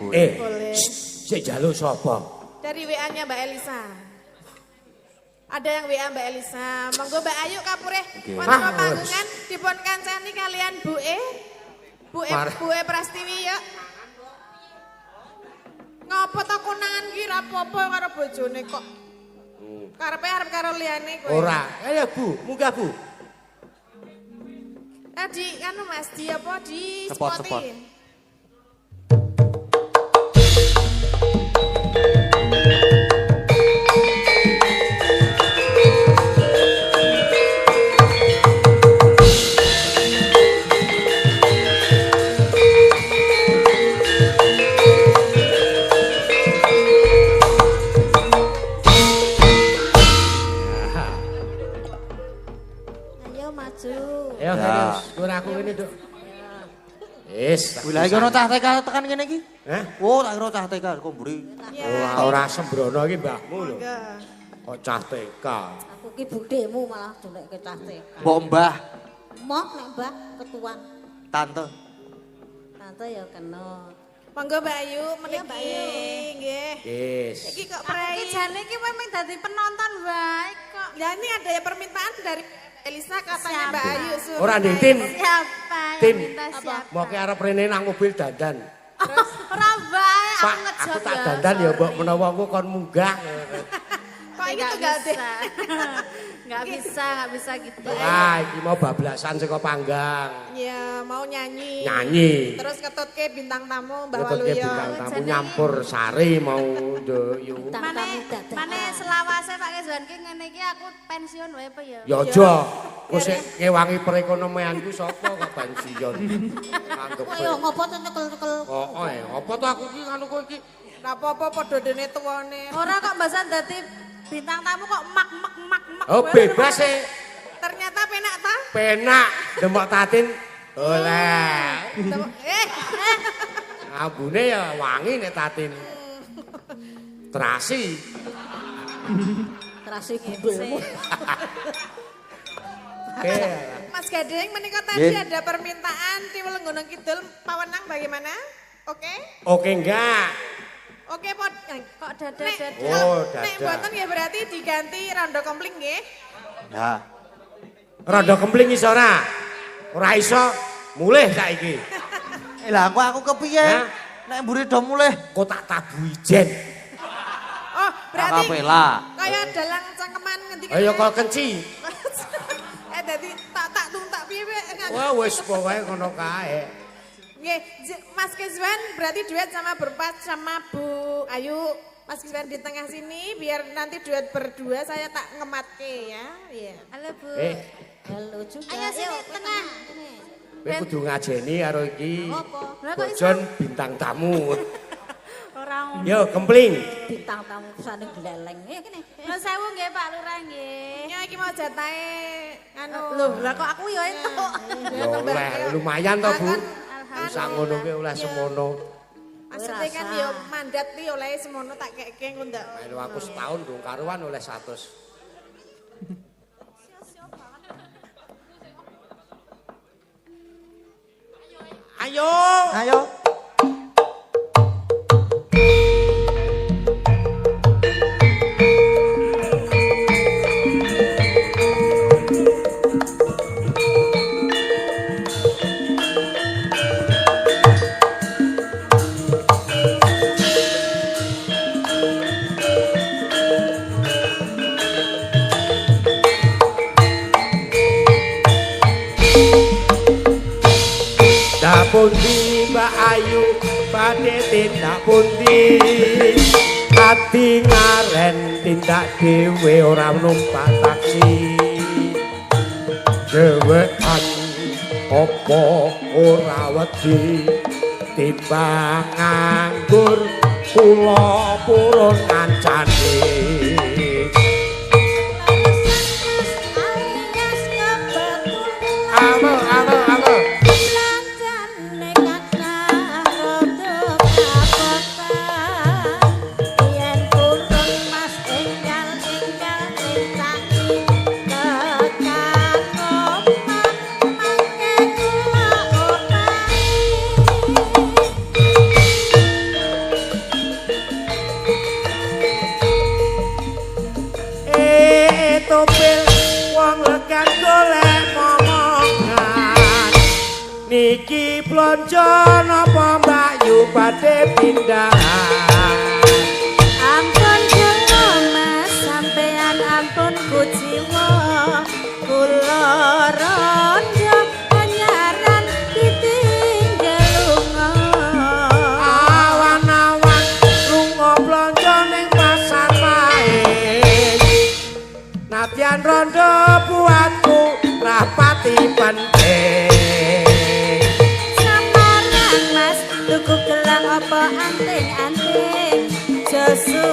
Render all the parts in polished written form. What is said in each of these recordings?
Bu. Boleh. Sik jaluk sapa? Dari WA-nya Mbak Elisa. Ada yang WA Mbak Elisa. Monggo Mbak Ayu kapureh wonten panggungan dipun kancani kalian Bu E Prastiwi ya. Ngopo to konangan ki ra apa-apa karo bojone kok. Karepe arep karo liyane kowe. Ora. Ayo Bu, munggah Bu. Di anu Mas, di apa di Spot. spotin. Ayo terus, ora aku ngene, Duk. Wis. Wilah iki ono cah TK tekan kene iki. Hah? Oh, tak kira cah TK kok mburi. Ora sembrono iki mbahmu lho. Kok cah TK. Aku ki budhemu malah dolekke cah TK. Mbok Mbah, Moh nek Mbah ketuan. tante. Tante ya kena. Monggo Mbak Ayu meniki nggih. Wis. Iki kok Aku ki prei. jane ki memang dadi penonton wae kok. Ya ini ada ya permintaan dari Elisa katanya Mbak Ayu suruh. Ora ndek Tim. Siapa Tim. yang minta siapa? Mau ke arep rene nang mobil dandan. Ora bae aku Pak, ngejot aku tak dandan ya mbok menawa aku kon munggah. Kok ini tunggal deh. Enggak bisa gitu. Wah, iki mau bablasan saka panggang. Ya mau nyanyi. Nyanyi. Terus ketutke bintang tamu Mbak Ketutke bintang Waluyo. tamu nyampur sari mau ndoyo. Mane selawase Pak Kezwan ki ngene iki aku pensiun wae apa ya? Ya aja. Wis ngewangi perekonomianku sapa kok pensiun. Anggep. Kok ya ngopo to nyekel-nyekel. Oh, apa to aku iki kanu kowe iki? Ora apa-apa padha dene tuwane. Ora kok mbasan dadi bintang tamu kok mak. Oh, bebas e. Ternyata penak ta? Penak dembok tatin. Oleh. Ambune ya wangi nek tatin. Terasi. Terasi gundulmu. Mas Gading menika tadi ada permintaan Tiwul Gunung Kidul Pawenang bagaimana? Oke? Oke enggak? Oke Kok dada. Oh, Nek dada. mboten ya berarti diganti rondo kompling nggih. Ya. Rada kempling iso ora? Ora iso mulih saiki. Lah aku kepiye? Hah? Nek mburi do mulih. Kok tak tabu ijen. Oh, berarti Kapela. kaya dalang cangkeman ngendi Ayo kok kenci. dadi tak tuntak piye Wah, wis pokoke ngono kae. Nggih, Mas Kezwan berarti duet sama berempat sama Bu Ayu. Mas Kezwan di tengah sini biar nanti duet berdua saya tak ngematke ya. Iya. Halo Bu. Halo juga. Ayo sini tengah. Kowe kudu ngajeni karo iki. Apa? Lah kok iso Bojon bintang tamu. ora ngono. Yo, kempling. Bintang tamu pesane gleleng. Ya kene. Nuwun sewu nggih Pak Lurah nggih. Ya iki mau jatahe anu. Loh, lah kok aku ya entuk. Yo oleh lumayan to, Bu. Bisa ngono ki oleh semono. Maksudnya kan yo mandat ki oleh semono tak keke engko ndak. Melu aku setahun dong karuan oleh 100. Ayo. Ayo. Pundi Mbak Ayu badhe tindak pundi ati ngaren tindak dhewe ora numpak taksi dhewean apa ora wedi timbang nganggur kula purun ngancani amo blonjo napa Mbak Yu badhe pindah. Ampun kula Mas sampean ampun kuciwa kula rondo panyaran ditinggal lunga. Awan-awan lunga blonjo ning pasar main. Nadyan rondo buatku rapati penting. Samarang Mas tuku gelang apa anting-anting Josu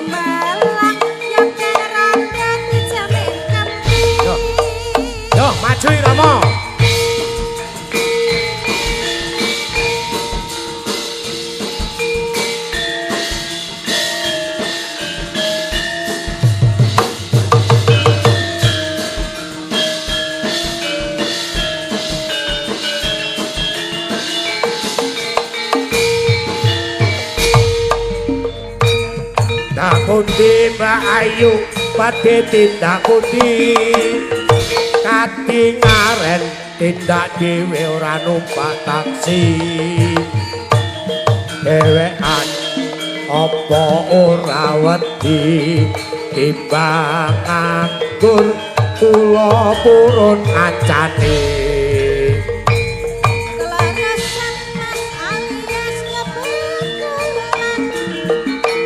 malang yang keranda dijamin kemping. Yo maju Rama. Pundi Mbak Ayu badhe tindak pundi katingaren tindak dhewe ora numpak taksi dhewean apa ora wedi timbang anggur kula purun ancane. Kelarasan Mas alias kebetulan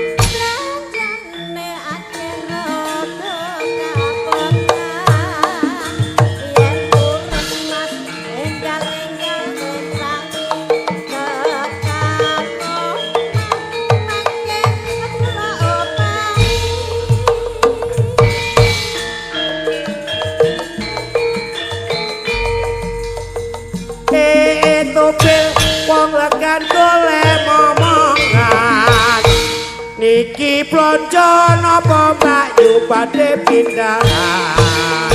belanjane akeh rada kapotan yen urip Mas enggal-enggal ngerangi kekakonan mangke kula opahi. Topil wong legan golek momongan niki blonjo napa Mbak Yu badhe pindahan.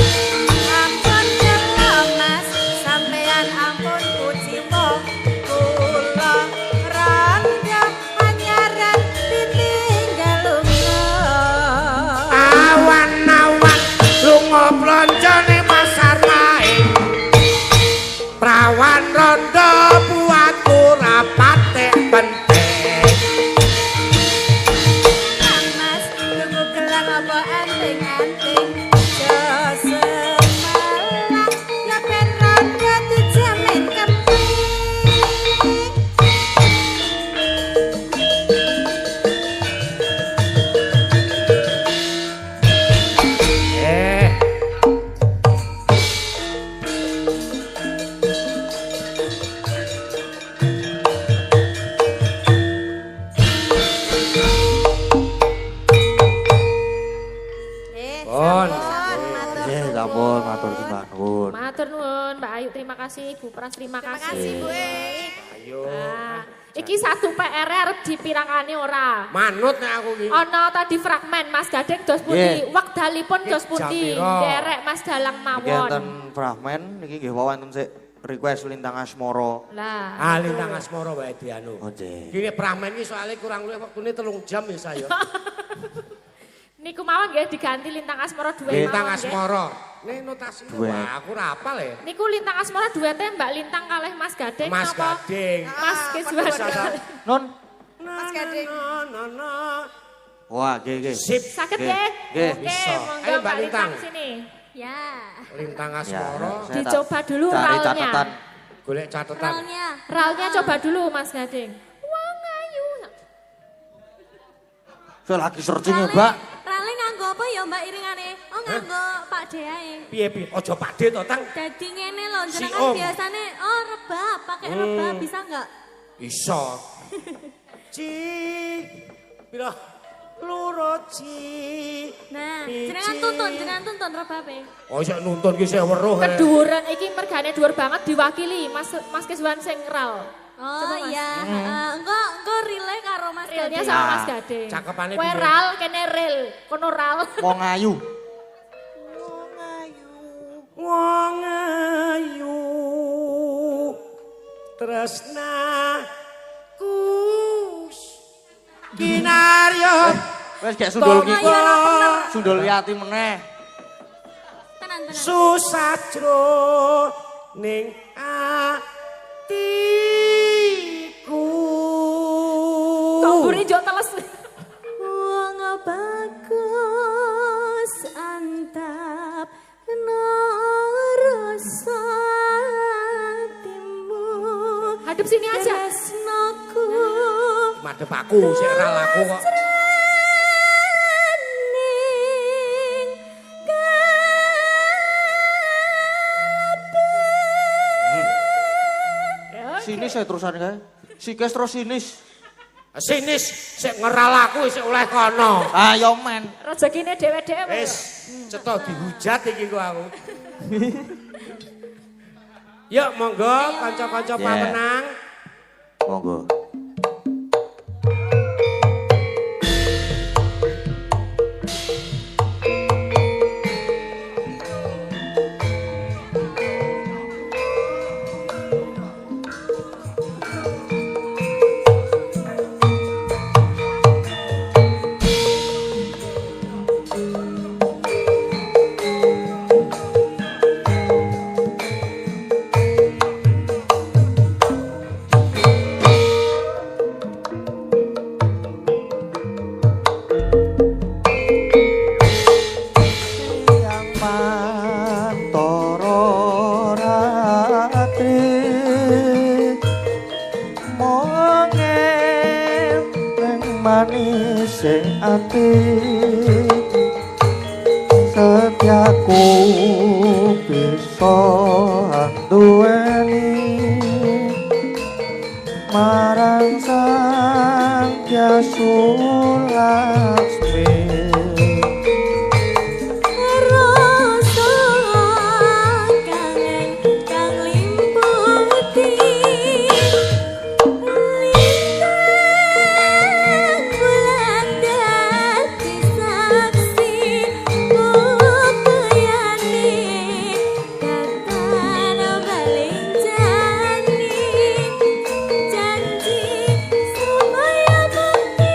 Ampun kula Mas sampean ampun kuciwa kula randa panyaran ditinggal lunga. Awan-awan lunga blonjo ning pasar main prawan rondo buatku rapate penting. Mas tuku gelang apa anting-anting Josu malang ya ben randa dijamin kemping. Pon. Nggih, sampun matur nuwun. Matur nuwun Mbak Ayu, terima kasih Ibu Pras, terima kasih. kasih, Bu. Ayo. Nah, iki satu PR arep dipirangane ora. Manut nek aku iki. Ana tadi fragmen Mas Gading dos pundi, Nggih. wekdalipun dos pundi, Jam piro? derek Mas Dalang Niki mawon. enten fragmen niki nggih wonten sik request Lintang Asmara. Lah. Lintang Asmara wae dianu. Oh, nggih. Gini pramen iki soalnya kurang luwih wektune 3 jam ya saya. Niku mawon nggih diganti Lintang Asmara duet mawon. Lintang nggih. Asmara. Nih notasi Duet. wah aku ora apal ya. Niku Lintang Asmara duete Mbak Lintang kalih Mas Gading Mas napa? Gading. Mas Kiswan. Nun. Mas Gading. Wah, nggih nggih. Sip. Sakit Nggih, nggih? nggih. Oke, Bisa. monggo Ayo, Mbak Mbak Lintang Lintang. sini. Ya, Lintang Ya, Asmara. saya Dicoba tak- dulu cari ralnya. catatan. Golek catatan. rolnya. Ralnya coba dulu Mas Gading. Wong ayu. Saya lagi searching ya, Mbak. Rale nganggo apa ya Mbak iringane? Oh nganggo Pak Deae. Piye-piye aja Pakde to, Tang. Dadi ngene lho, Si jenengan Om. biasane rebab, pakai rebab bisa enggak? Iso. Ci. Pira? Loro ci. Nah, Biji. jenengan tuntun rebabe. Oh iso nuntun ki sik weruh. Keduren iki mergane dhuwur banget diwakili Mas Kiswan sing ral. Oh Coba, Mas. iya, engko relay karo Mas Realnya Gading. sama Nah, Mas Gading. cakepane Kowe piye? ral kene ril, kono ral. Wong ayu. Wong ayu tresnaku kinaryo Wes gak sundul ki. Wong ayu ora bener. Sundul yati meneh. Tenan. susah jro ning ati Tamburi jo teles. Wong bagus antap narasa atimu. Hadap sini aja. Tresnaku Madep aku sik ora laku kok. Sinis saya terusan kae. Sikes terus sinis. Sinis sik ngeral aku sik oleh kono. Ayo men. Rezekine dhewe-dhewe. Wis cetok dihujat iki ku aku. Yuk monggo kanca-kanca Yeah. pamenang. Monggo. Yang mantoro ratri mongel ning manis ati setiaku bisa duweni marang sang Hyang Laksmi. rasa kangen kang limpati lintang bulan dadi saksi bukayane katan baling janji supaya bukti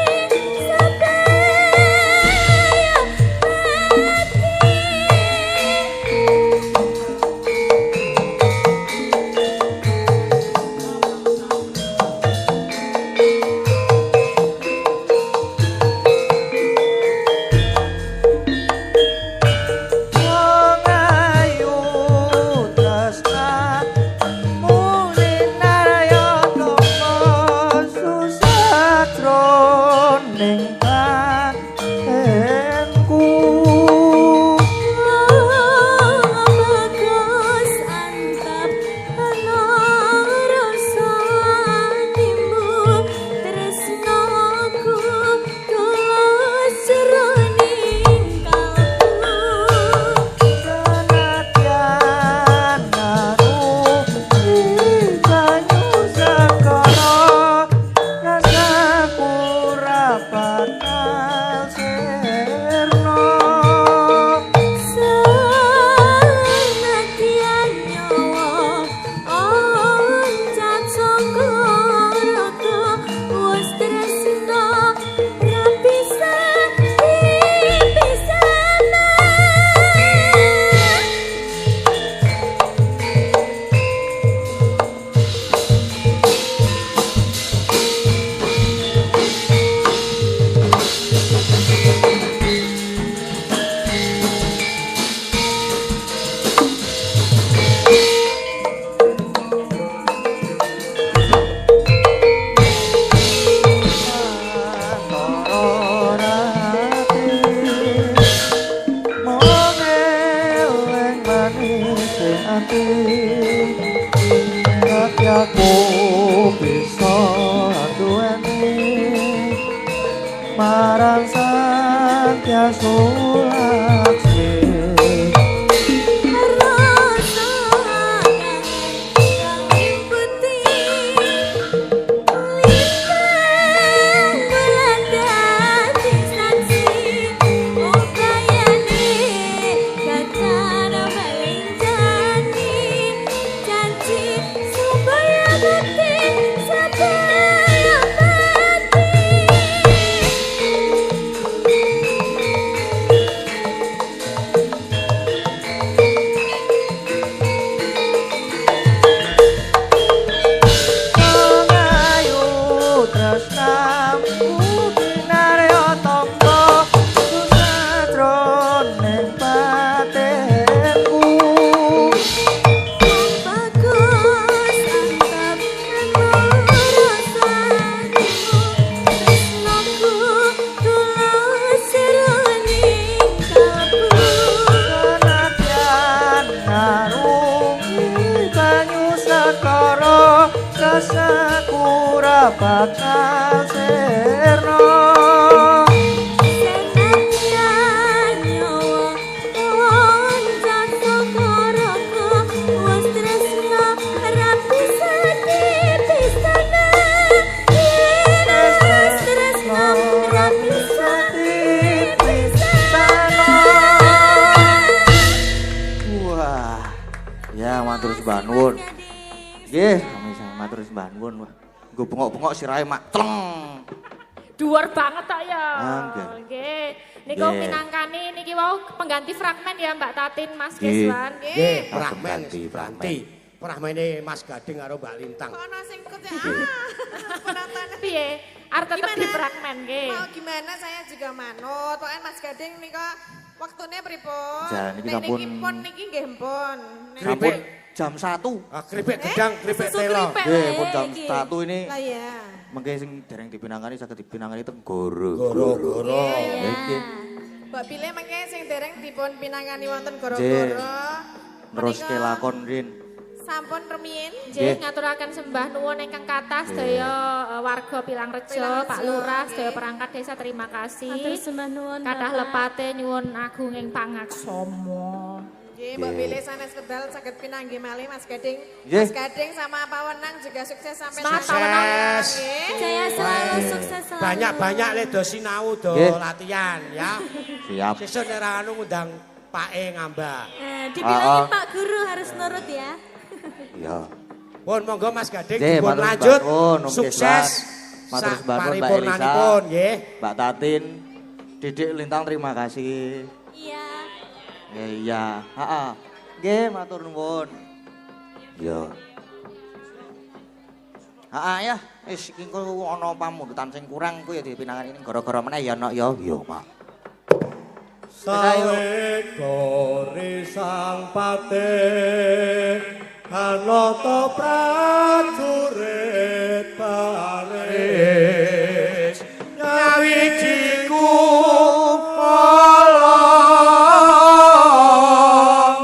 Wong ayu tresna muni narayana susah jroning batenku. bagus antap ana rasa atimu tresnaku tulus jroning kalbu Senadyan aku banyu sekara rasaku ra bakal sirna. senadyan nyawa oncat saka rata wis tresna ra bisa dipisahna. Marang sang Hyang Laksmi. Rasa kangen kang limpati lintang bulan dadi saksi bukayane katan baling janji supaya bukti supaya bukti tresnamu dinarya tangga susatroning batinku bagus antap rasane tresnaku tulus serone kabu senadyan ngarungi banyu sekara rasaku ora bakal sirna senadyan nyawa loncat sakaraku wis tresna ra bisa dipisahna wis tresna ra bisa dipisahna. Wah, ya matur sembah nuwun. Nggih, matur sembah nuwun. Wah, nggo bengok-bengok sirahe mak tleng. Dhuwur banget tak ya. Nggih. Nggih. Niku Nggih. minangkani niki wau pengganti fragmen ya Mbak Tatin Mas Nggih. Keswan. Nggih, Fragmen, Prahmen fragmen. berarti. Prahmene Mas Gading karo Mbak Lintang. Ono sing ikut ya. Penonton. Piye? Arep tetep Gimana? di fragmen nggih. Mau gimana saya juga manut. Pokoknya Mas Gading nika waktunya pripun? Jan, niki Nek sampun- niki pun niki nggih pun. Nek- Sampun jam 1. Ah, keripik gedang, keripik susu telo. keripik. Nggih, pun jam 1 ini Lah ya. mengke sing dereng dipinangani saged dipinangani tenggoro. Goro-goro. Nggih. Mbak Bile mengke sing dereng dipun pinangani wonten Nggih. goro-goro. Neruske Menika lakon rin. Sampun rumiyin. Nggih, ngaturaken sembah nuwun ingkang kathah sedaya warga Pilangrejo, Pilangrejo, Pak Lurah, sedaya nggih. perangkat desa terima kasih. Matur sembah nuwun Kathah Bapak. lepate nyuwun agung ing pangaksama. Nggih, Mbak Bile sanes kedal saged pinanggih malih Mas Gading. Nggih. Mas Gading sama Pak Wenang juga sukses sampai Semangat, Pak nanti. Wenang. Sukses. Nggih. Saya selalu sukses selalu. Banyak-banyak le do sinau do Nggih. latihan ya. Siap. Sesuk nek ra anu ngundang Pak E ngambah. Dibilangin Pak Guru harus nurut ya. Iya. Pun monggo Mas Gading Nggih, dipun matur lanjut. sembah nuwun, Om Sukses. Keswan. Matur sembah nuwun, Mbak Elisa. Paripurnanipun nggih. Mbak Tatin, Didik Lintang terima kasih. Iya. Iya, heeh. Nggih, matur nuwun. Iya. Heeh ya, wis iki engko ana pamundutan sing kurang ku ya dipinangani ning gara-gara meneh ya, Nok ya. Iya, Mak. Sawetore sang patih Hanata prajurit Paris Nyawijiku kolong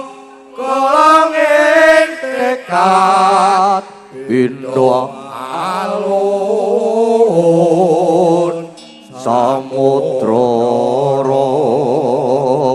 kolonging tekad Pindho